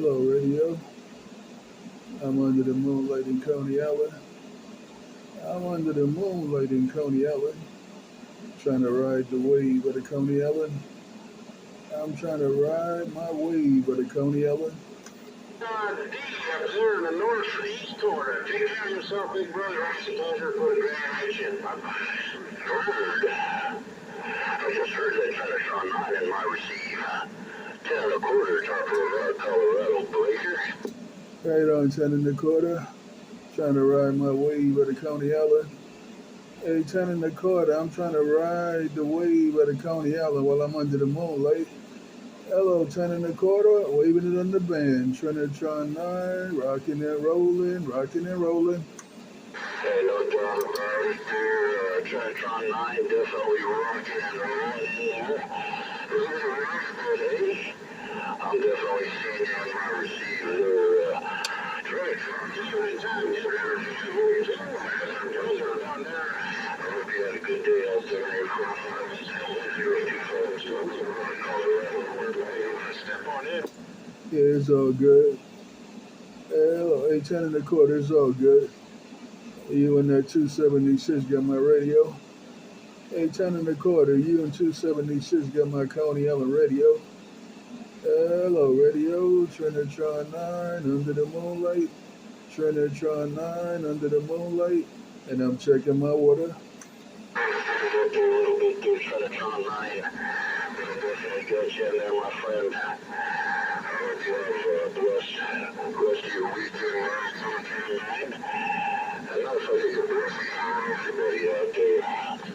Hello, radio. I'm under the moonlight in Coney Island. I'm under the moonlight in Coney Island, trying to ride the wave of the Coney Island. I'm trying to ride my wave of the Coney Island. D up there in the northeast corner. Take care of yourself, big brother. It's a pleasure for the grand action. I just heard that Trinitron9 in my receive. 10 and a quarter, top of Colorado breaker. Right on 10 and a quarter, trying to ride my wave of the Coney Island. Hey, 10 and a quarter, I'm trying to ride the wave of the Coney Island while I'm under the moonlight. Hello, 10 and a quarter, waving it on the band. Trinitron9, rocking and rolling, rocking and rolling. Hey, no doubt about it, dear. Trinitron9 definitely rocking and rolling there. A little rough, but hey, I'm definitely seeing you on my receiver. Trinitron, see you anytime. Get ready for you too. Down there. I hope you had a good day out there. Step on in. Yeah, it's all good. Hello, hey, 10 and a quarter, it's all good. You and that 276 got my radio. Hey, 10 and a quarter, you and 276 got my Coney Island radio. Hello, radio, Trinitron9 under the moonlight. Trinitron9 under the moonlight. And I'm checking my water. A little bit through Trinitron9. Definitely got you in there, my friend. I hope you have a blessed rest of your weekend. I know if I get your blessing on everybody out there.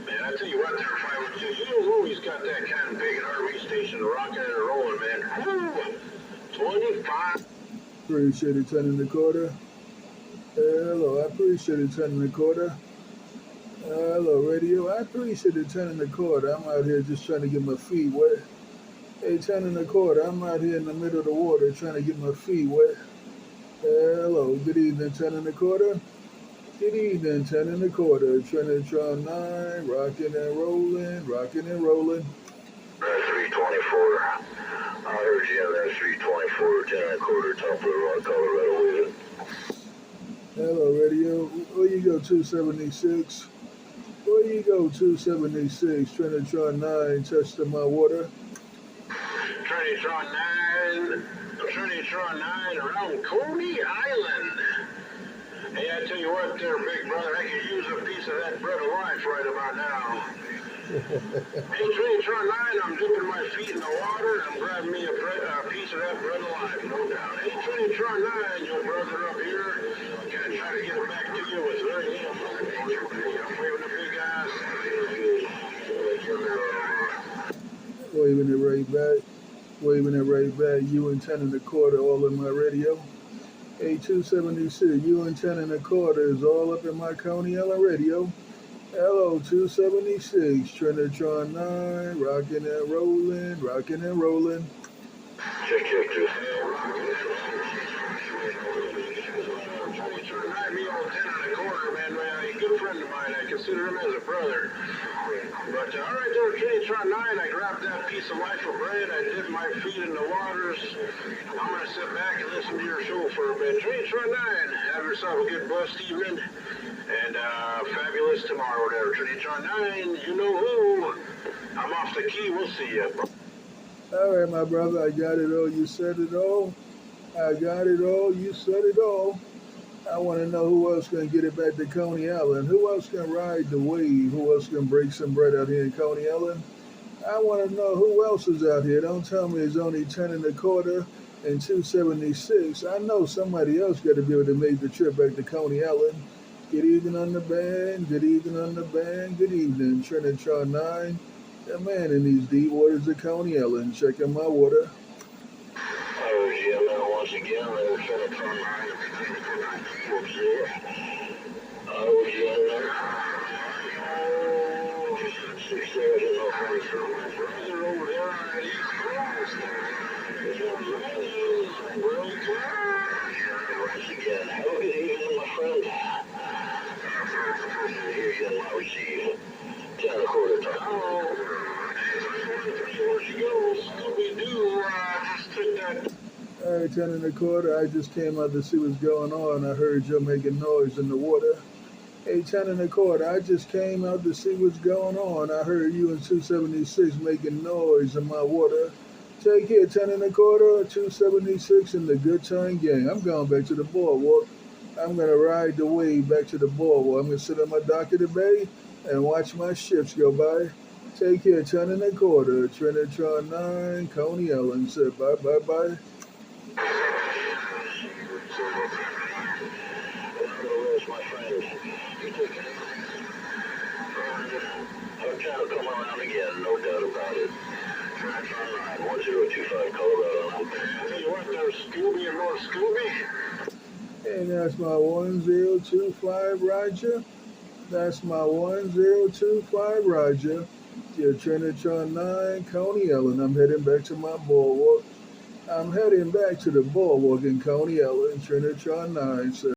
Man, I tell you what, there, 512, you know who he's got that kind of big RV station rocking and rolling, man. 25. Appreciate it, 10 and a quarter. Hello, I appreciate it, 10 and a quarter. Hello, radio. I appreciate it, 10 and a quarter. I'm out here just trying to get my feet wet. Hey, 10 and a quarter. I'm out here in the middle of the water trying to get my feet wet. Hello, good evening, 10 and a quarter. Good evening, 10 and a quarter. Trinitron9, rocking and rolling, rocking and rolling. 324. I heard you have that 324, 10 and a quarter, top of the rock, Colorado with it. Hello, radio. Where you go, 276? Where you go, 276? Trinitron9, testing my water. Trinitron9 around Coney Island. Hey, I tell you what there, big brother, I could use a piece of that bread of life right about now. Hey, Trinitron9, I'm dipping my feet in the water and I'm grabbing me a piece of that bread of life, no doubt. Hey, Trinitron9, your brother up here, gonna try to get it back to you with very little money. I'm waving a big ass. Waving it right back. Waving it right back. You and 10 and a quarter all in my radio. Hey, 276, you and 10 and a quarter is all up in my Coney Island radio. Hello, 276, Trinitron9, rocking and rolling, rocking and rolling. Check. Trinitron9, me all 10 and a quarter, man. A good friend of mine. I consider him as a brother. But all right there, Trinitron9, I grabbed that piece of life of bread. I dipped my feet in the waters. I'm going to sit back and listen to your show for a bit. Trinitron9, have yourself a good blessed evening. And fabulous tomorrow there, Trinitron9. You know who. I'm off the key. We'll see you. All right, my brother, I got it all. You said it all. I got it all. You said it all. I want to know who else can get it back to Coney Island. Who else can ride the wave? Who else can break some bread out here in Coney Island? I want to know who else is out here. Don't tell me it's only 10 and a quarter and 276. I know somebody else got to be able to make the trip back to Coney Island. Good evening on the band. Good evening on the band. Good evening, Trinitron9. The man in these deep waters of Coney Island. Checking my water. Oh, yeah, man, once again, Trinitron9. Oh, yeah, man. Brother over there on the East Coast. Once again, have a good evening, my friend. Here you go, my receive. 10 and a quarter time. Before she goes, we do just took that. Hey, 10 1/4, I just came out to see what's going on. I heard you making noise in the water. Hey, 10 1/4, I just came out to see what's going on. I heard you and 276 making noise in my water. Take care, 10 1/4, 276 and the Good Time Gang. I'm going back to the boardwalk. I'm going to ride the wave back to the boardwalk. I'm going to sit on my dock of the bay and watch my ships go by. Take care, 10 1/4. Trinitron9, Coney Island said bye, bye, bye. My friend, you take it easy. Hotel will come around again, no doubt about it. Trinitron9, 1025 Colorado. I tell you what, there's Scooby and more Scooby. And that's my 1025 Roger. That's my 1025 Roger. Yeah, Trinitron9, Coney Island. I'm heading back to my boardwalk. I'm heading back to the boardwalk in Coney Island. Trinitron9 said.